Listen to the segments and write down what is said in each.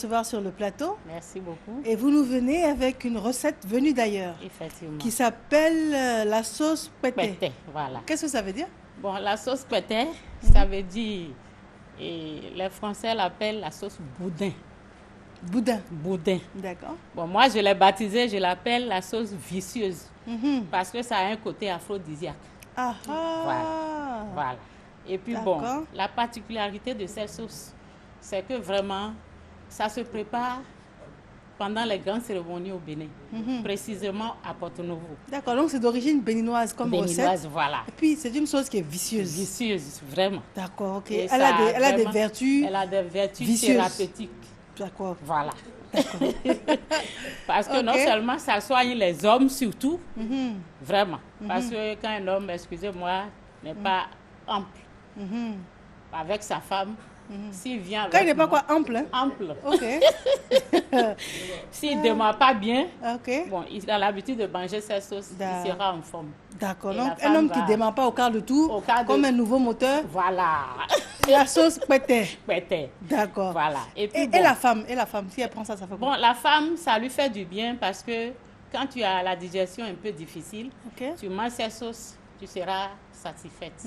Recevoir sur le plateau. Merci beaucoup. Et vous nous venez avec une recette venue d'ailleurs. Effectivement. Qui s'appelle la sauce pété. Pété, voilà. Qu'est-ce que ça veut dire? Bon, la sauce pété, ça veut dire, et les Français l'appellent la sauce boudin. Boudin. Boudin. D'accord. Bon, moi, je l'ai baptisée, je l'appelle la sauce vicieuse. Parce que ça a un côté aphrodisiaque. Ah ah. Voilà. Et puis bon, la particularité de cette sauce, c'est que vraiment, ça se prépare pendant les grandes cérémonies au Bénin, précisément à Porto Novo. D'accord, donc c'est d'origine béninoise comme recette. Béninoise, voilà. Et puis c'est une sauce qui est vicieuse. Vicieuse, vraiment. D'accord, ok. Elle a des vertus. Elle a des vertus vicieuses. Thérapeutiques. D'accord. Voilà. Parce que non seulement ça soigne les hommes surtout, vraiment. Parce que quand un homme, excusez-moi, n'est pas ample avec sa femme, s'il vient avec quand il n'est pas quoi ample, hein? Ample. Ok. S'il ne démarre pas bien, ok. Bon, il a l'habitude de manger cette sauce, il sera en forme. D'accord. Donc un homme qui ne démarre pas au quart de tour, comme un nouveau moteur. Voilà. La sauce pété. Pété. D'accord. Voilà. Et, puis, et la femme, si elle prend ça, ça fait quoi? Bon, la femme, ça lui fait du bien parce que quand tu as la digestion un peu difficile, tu manges cette sauce, tu seras satisfaite.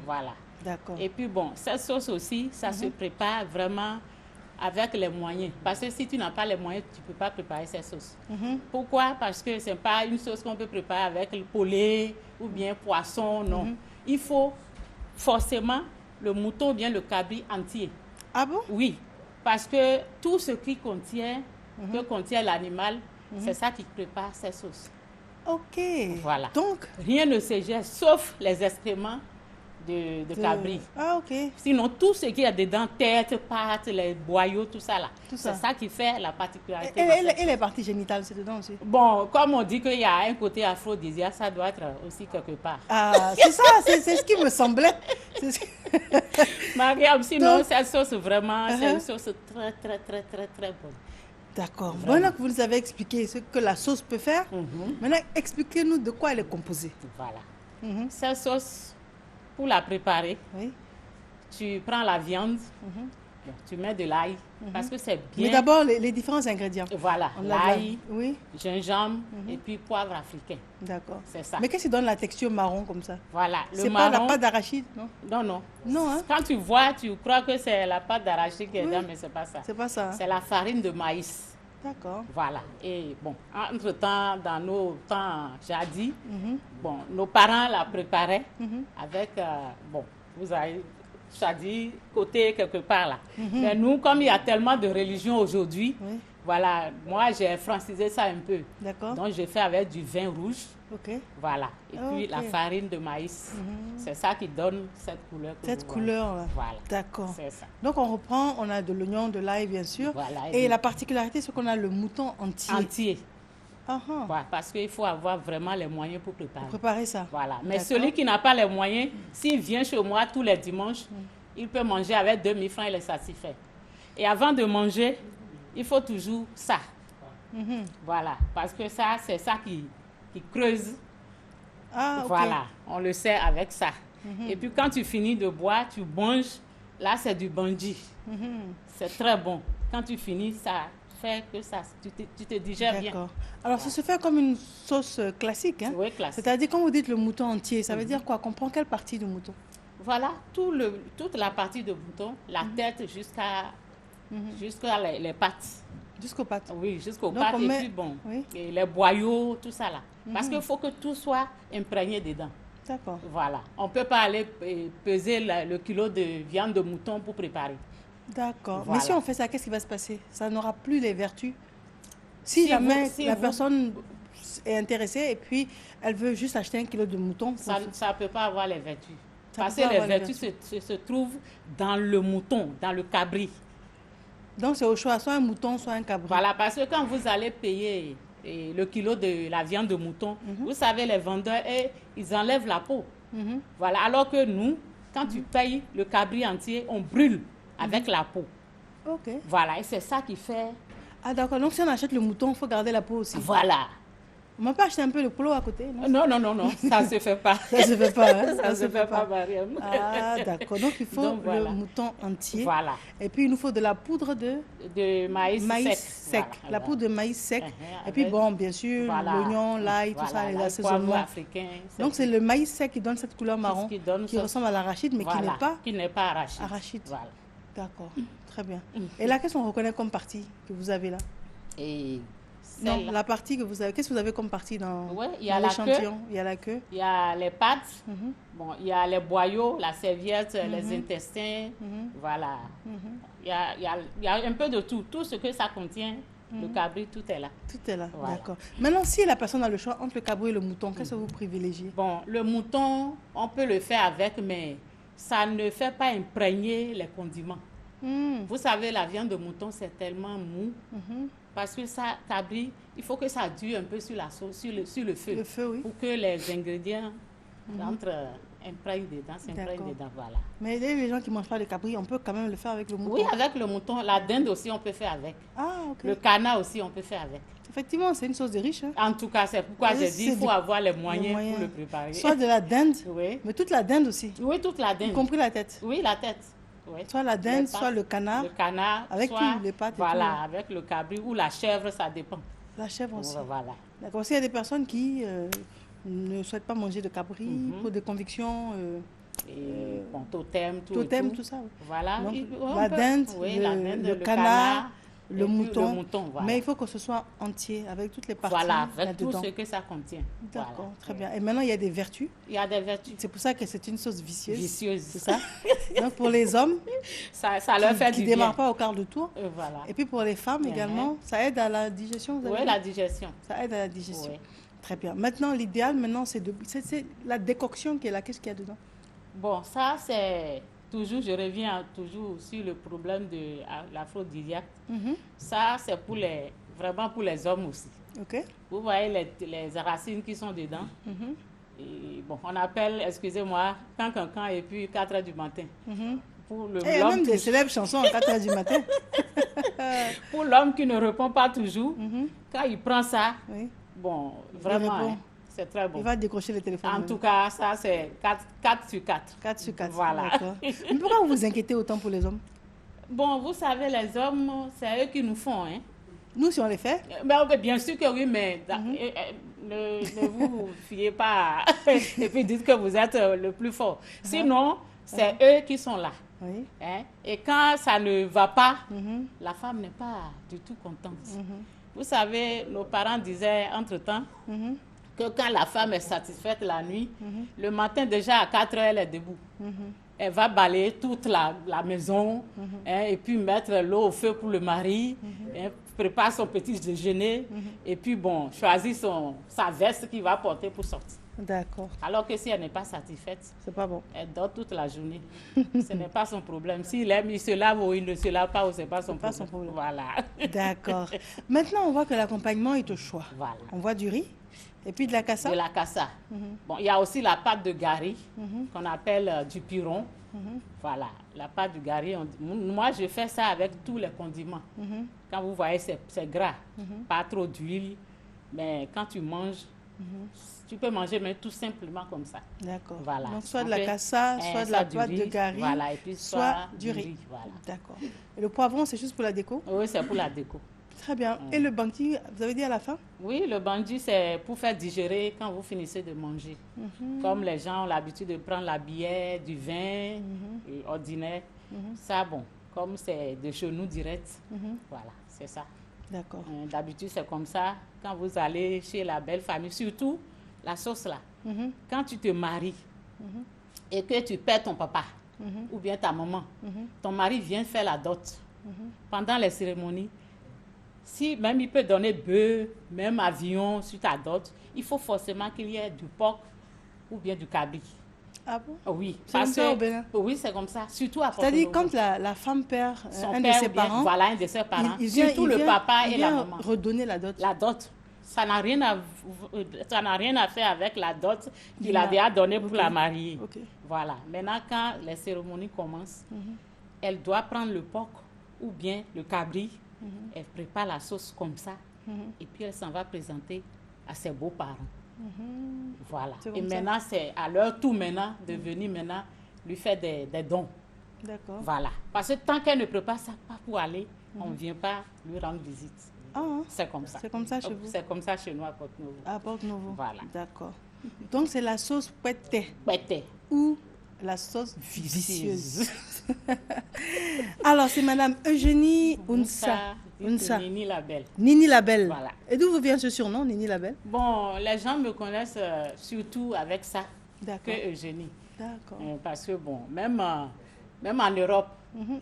Voilà. D'accord. Et puis bon, cette sauce aussi, ça se prépare vraiment avec les moyens. Parce que si tu n'as pas les moyens, tu ne peux pas préparer cette sauce. Pourquoi? Parce que ce n'est pas une sauce qu'on peut préparer avec le poulet ou bien poisson, non. Il faut forcément le mouton ou bien le cabri entier. Ah bon? Oui, parce que tout ce qui contient, que contient l'animal, c'est ça qui prépare cette sauce. Ok. Voilà. Donc, rien ne se jette sauf les excréments de cabri. Ah, ok. Sinon, tout ce qu'il y a dedans, tête, pattes, les boyaux, tout ça là, c'est ça qui fait la particularité. Et les parties génitales, c'est dedans aussi? Bon, comme on dit qu'il y a un côté aphrodisiaque, ça doit être aussi quelque part. Ah, c'est ça, c'est ce qui me semblait. Mariam, sinon, cette sauce vraiment, c'est une sauce très, très, très, très, très bonne. D'accord. Maintenant que vous nous avez expliqué ce que la sauce peut faire, maintenant expliquez-nous de quoi elle est composée. Voilà. Cette sauce, pour la préparer, tu prends la viande, tu mets de l'ail, parce que c'est bien. Mais d'abord, les différents ingrédients. Voilà, l'ail, gingembre et puis poivre africain. D'accord. C'est ça. Mais qu'est-ce qui donne la texture marron comme ça? Voilà, le marron. C'est pas la pâte d'arachide, non? Non, non. Non, hein? Quand tu vois, tu crois que c'est la pâte d'arachide qui est dedans, mais c'est pas ça. C'est pas ça. Hein? C'est la farine de maïs. D'accord. Voilà. Et bon, entre-temps, dans nos temps jadis, bon, nos parents la préparaient avec, bon, vous avez jadis côté quelque part là. Mais nous, comme il y a tellement de religions aujourd'hui, voilà, moi j'ai francisé ça un peu. D'accord. Donc j'ai fait avec du vin rouge. Ok. Voilà. Et puis la farine de maïs. C'est ça qui donne cette couleur. Cette couleur là. Voilà. D'accord. C'est ça. Donc on reprend, on a de l'oignon, de l'ail bien sûr. Voilà. Et la particularité, c'est qu'on a le mouton entier. Entier. Voilà, parce qu'il faut avoir vraiment les moyens pour préparer. Pour préparer ça. Voilà. Mais celui qui n'a pas les moyens, s'il vient chez moi tous les dimanches, il peut manger avec 2000 francs, il est satisfait. Et avant de manger, il faut toujours ça. Voilà. Parce que ça, c'est ça qui creuse. Ah, ok. Voilà. On le sait avec ça. Et puis quand tu finis de boire, tu manges. Là, c'est du bandi. C'est très bon. Quand tu finis, ça fait que ça, tu te digères bien. D'accord. Alors, ça se fait comme une sauce classique, hein? Oui, classique. C'est-à-dire, quand vous dites le mouton entier, ça veut dire quoi? Qu'on prend quelle partie du mouton? Voilà, toute la partie de mouton, la tête jusqu'à les pattes. Jusqu'aux pattes? Oui, jusqu'aux pattes. Et puis bon, et les boyaux, tout ça là. Parce qu'il faut que tout soit imprégné dedans. D'accord. Voilà. On ne peut pas aller peser le kilo de viande de mouton pour préparer. D'accord. Voilà. Mais si on fait ça, qu'est-ce qui va se passer? Ça n'aura plus les vertus. Si jamais la personne est intéressée et puis elle veut juste acheter 1 kilo de mouton. Ça ne peut pas avoir les vertus. Parce que les vertus se trouvent dans le mouton, dans le cabri. Donc c'est au choix, soit un mouton, soit un cabri. Voilà, parce que quand vous allez payer le kilo de la viande de mouton, vous savez, les vendeurs, ils enlèvent la peau. Voilà, alors que nous, quand tu payes le cabri entier, on brûle avec la peau. Ok. Voilà, et c'est ça qui fait... Ah d'accord, donc si on achète le mouton, il faut garder la peau aussi. Voilà. On m'a pas acheté un peu le polo à côté, non? Non, ça ne se fait pas. Ça se fait pas, hein? Ça ne se fait pas, Mariam. Ah, d'accord. Donc, il faut le mouton entier. Voilà. Et puis, il nous faut de la poudre de maïs sec. Voilà, la poudre de maïs sec. Et puis, bon, bien sûr, l'oignon, l'ail, tout ça, les assaisonnements. Africain. Donc, c'est le maïs sec qui donne cette couleur marron, qui ressemble à l'arachide, mais qui n'est pas arachide. Voilà. D'accord, très bien. Et là, qu'est-ce qu'on reconnaît comme partie que vous avez là? Non, la partie que vous avez. Qu'est-ce que vous avez comme partie dans l'échantillon? Il y a la queue. Il y a les pattes. Bon, il y a les boyaux, la serviette, les intestins. Voilà. Il y a un peu de tout. Tout ce que ça contient, le cabri, tout est là. Tout est là, voilà. D'accord. Maintenant, si la personne a le choix entre le cabri et le mouton, qu'est-ce que vous privilégiez? Bon, le mouton, on peut le faire avec, mais ça ne fait pas imprégner les condiments. Vous savez, la viande de mouton, c'est tellement mou. Parce que ça, cabri, il faut que ça dure un peu sur la sauce, sur le feu. Le feu, oui. Pour que les ingrédients s'imprègnent dedans, voilà. Mais les gens qui ne mangent pas de cabri, on peut quand même le faire avec le mouton? Oui, avec le mouton. La dinde aussi, on peut faire avec. Ah, ok. Le canard aussi, on peut faire avec. Effectivement, c'est une sauce de riche. Hein? En tout cas, c'est pourquoi j'ai dit qu'il faut avoir les moyens pour le préparer. Soit de la dinde, oui. Mais toute la dinde aussi. Oui, toute la dinde. Y compris la tête. Oui, la tête. Oui. Soit la dinde, soit le canard. Le canard, avec tous les pâtes. Voilà, avec le cabri ou la chèvre, ça dépend. La chèvre aussi. Voilà. D'accord. S'il y a des personnes qui ne souhaitent pas manger de cabri pour des convictions. Bon, totem, tout ça. Oui. Voilà. Donc, la dinde, le canard, le mouton. Voilà. Mais il faut que ce soit entier, avec toutes les parties. Voilà, avec tout ce que ça contient. D'accord, voilà. Très bien. Et maintenant, il y a des vertus. Il y a des vertus. C'est pour ça que c'est une sauce vicieuse. Vicieuse. C'est ça. Donc, pour les hommes, ça leur fait du bien. Qui ne démarrent pas au quart de tour. Voilà. Et puis, pour les femmes également, ça aide à la digestion. Oui, la digestion. Ça aide à la digestion. Oui. Très bien. Maintenant, l'idéal, c'est la décoction qui est là. Qu'est-ce qu'il y a dedans? Bon, ça, c'est... Toujours, je reviens toujours sur le problème de l'aphrodisiaque. Ça, c'est vraiment pour les hommes aussi. Okay. Vous voyez les racines qui sont dedans. Et bon, on appelle, excusez-moi, cancan et puis 4 heures du matin. Pour il y a même des célèbres chansons à 4 heures du matin. Pour l'homme qui ne répond pas toujours, quand il prend ça, bon, vraiment... C'est très bon. Il va décrocher le téléphone. En tout cas, ça, c'est 4 sur 4. 4 sur 4. Voilà. Mais pourquoi vous vous inquiétez autant pour les hommes? Bon, vous savez, les hommes, c'est eux qui nous font. Hein. Nous, si on les fait? Bien sûr que oui, mais ne vous fiez pas et puis dites que vous êtes le plus fort. Sinon, c'est eux qui sont là. Oui. Hein? Et quand ça ne va pas, la femme n'est pas du tout contente. Vous savez, nos parents disaient entre-temps, que quand la femme est satisfaite la nuit, le matin déjà à 4 heures, elle est debout. Elle va balayer toute la maison et puis mettre l'eau au feu pour le mari, prépare son petit déjeuner et puis bon, choisit sa veste qu'il va porter pour sortir. D'accord. Alors que si elle n'est pas satisfaite, c'est pas bon. Elle dort toute la journée. Ce n'est pas son problème. S'il aime, il se lave ou il ne se lave pas, ou ce n'est pas son problème. Voilà. D'accord. Maintenant, on voit que l'accompagnement est au choix. Voilà. On voit du riz. Et puis de la cassa? De la cassa. Bon, il y a aussi la pâte de gari qu'on appelle du piron. Voilà, la pâte de gari. Moi, je fais ça avec tous les condiments. Quand vous voyez, c'est gras. Pas trop d'huile. Mais quand tu manges, tu peux manger mais tout simplement comme ça. D'accord. Voilà. Donc, soit de la cassa, soit de la pâte de gari, voilà, et puis soit du riz. Voilà. D'accord. Et le poivron, c'est juste pour la déco? Oui, c'est pour la déco. Très bien. Et le bandi, vous avez dit à la fin? Oui, le bandi, c'est pour faire digérer quand vous finissez de manger. Comme les gens ont l'habitude de prendre la bière, du vin ordinaire. Ça, bon, comme c'est de chez nous direct, voilà, c'est ça. D'accord. D'habitude, c'est comme ça. Quand vous allez chez la belle famille, surtout la sauce là, quand tu te maries et que tu perds ton papa ou bien ta maman, ton mari vient faire la dot. Pendant les cérémonies, si même il peut donner bœuf, même avion sur ta dot, il faut forcément qu'il y ait du porc ou bien du cabri. Ah bon? Oui. C'est comme ça au Bénin? Oui, c'est comme ça. Surtout à C'est-à-dire quand la femme perd un de ses parents, voilà, un de ses parents, surtout le papa et la maman. Redonner la dot. La dot. Ça n'a rien à faire avec la dot qu'il a déjà donnée pour la marier. Voilà. Maintenant, quand les cérémonies commencent, elle doit prendre le porc ou bien le cabri. Elle prépare la sauce comme ça et puis elle s'en va présenter à ses beaux-parents. Voilà. Et maintenant, c'est à leur tour maintenant de venir maintenant lui faire des dons. D'accord. Voilà. Parce que tant qu'elle ne prépare ça pas pour aller, on ne vient pas lui rendre visite. C'est comme ça. C'est comme ça chez vous? C'est comme ça chez nous à Porte-Novo. À Porte-Novo. Voilà. D'accord. Donc, c'est la sauce Pwete. Pwete. Ou la sauce vicieuse. Alors, c'est Madame Eugénie Ounsa. Nini la Belle. Nini la Belle. Voilà. Et d'où vous vient ce surnom, Nini la Belle? Bon, les gens me connaissent surtout avec ça que Eugénie. D'accord. Parce que, bon, même en Europe,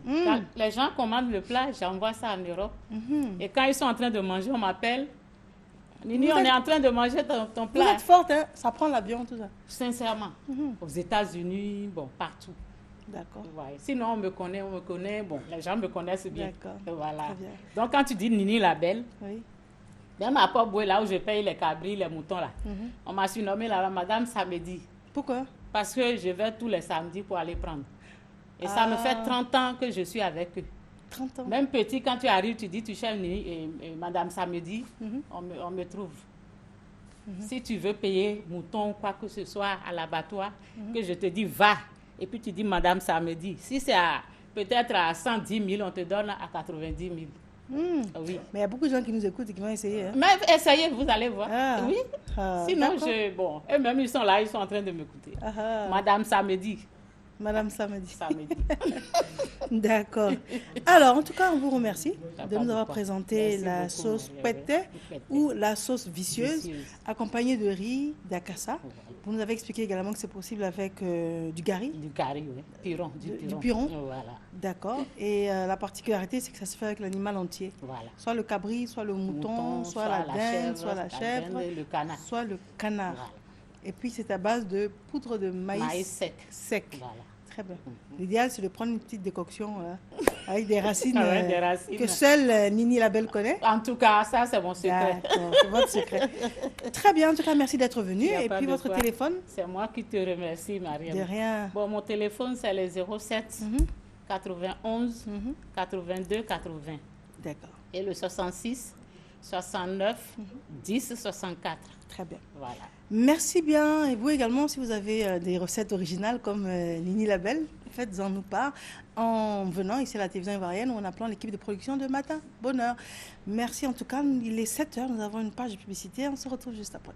quand les gens commandent le plat, j'envoie ça en Europe. Et quand ils sont en train de manger, on m'appelle. Nini, on est en train de manger ton plat. Vous êtes forte, hein? Ça prend l'avion, tout ça. Sincèrement. Aux États-Unis, bon, partout. D'accord. Ouais. Sinon, on me connaît. Bon, les gens me connaissent bien. D'accord. Voilà. Donc, quand tu dis Nini la Belle, même à Port-Boué, là où je paye les cabris, les moutons, là, on m'a surnommée là, Madame Samedi. Pourquoi? Parce que je vais tous les samedis pour aller prendre. Et ça me fait 30 ans que je suis avec eux. 30 ans. Même petit, quand tu arrives, tu dis, tu cherches Nini et Madame Samedi, on me trouve. Si tu veux payer mouton ou quoi que ce soit à l'abattoir, que je te dis, va. Et puis tu dis, Madame Samedi. Si c'est peut-être à 110 000, on te donne à 90 000. Oui. Mais il y a beaucoup de gens qui nous écoutent et qui vont essayer. Hein? Mais essayez, vous allez voir. Oui. Sinon, bon, eux-mêmes, ils sont là, ils sont en train de m'écouter. Madame Samedi. Madame Samedi. D'accord. Alors, en tout cas, on vous remercie de nous avoir présenté la sauce Pwete ou la sauce vicieuse, accompagnée de riz d'Akassa. Vous nous avez expliqué également que c'est possible avec du gari. Du gari, oui. Piron, du piron. Voilà. D'accord. Et la particularité, c'est que ça se fait avec l'animal entier. Voilà. Soit le cabri, soit le mouton, soit la dinde, soit la chèvre, le canard. soit le canard. Voilà. Et puis, c'est à base de poudre de maïs sec. Voilà. Très bien. L'idéal, c'est de prendre une petite décoction avec des racines, que seule Nini la Belle connaît. En tout cas, ça, c'est mon secret. C'est votre secret. Très bien. En tout cas, merci d'être venu. Et puis, votre téléphone? C'est moi qui te remercie, Mariam. De rien. Bon, mon téléphone, c'est le 07 91 82 80. D'accord. Et le 66 69 10 64. Très bien. Voilà. Merci bien. Et vous également, si vous avez des recettes originales comme Nini la Belle, faites-en nous part en venant ici à la télévision ivoirienne ou en appelant l'équipe de production de Matin Bonheur. Merci en tout cas. Il est 7h, nous avons une page de publicité. On se retrouve juste après.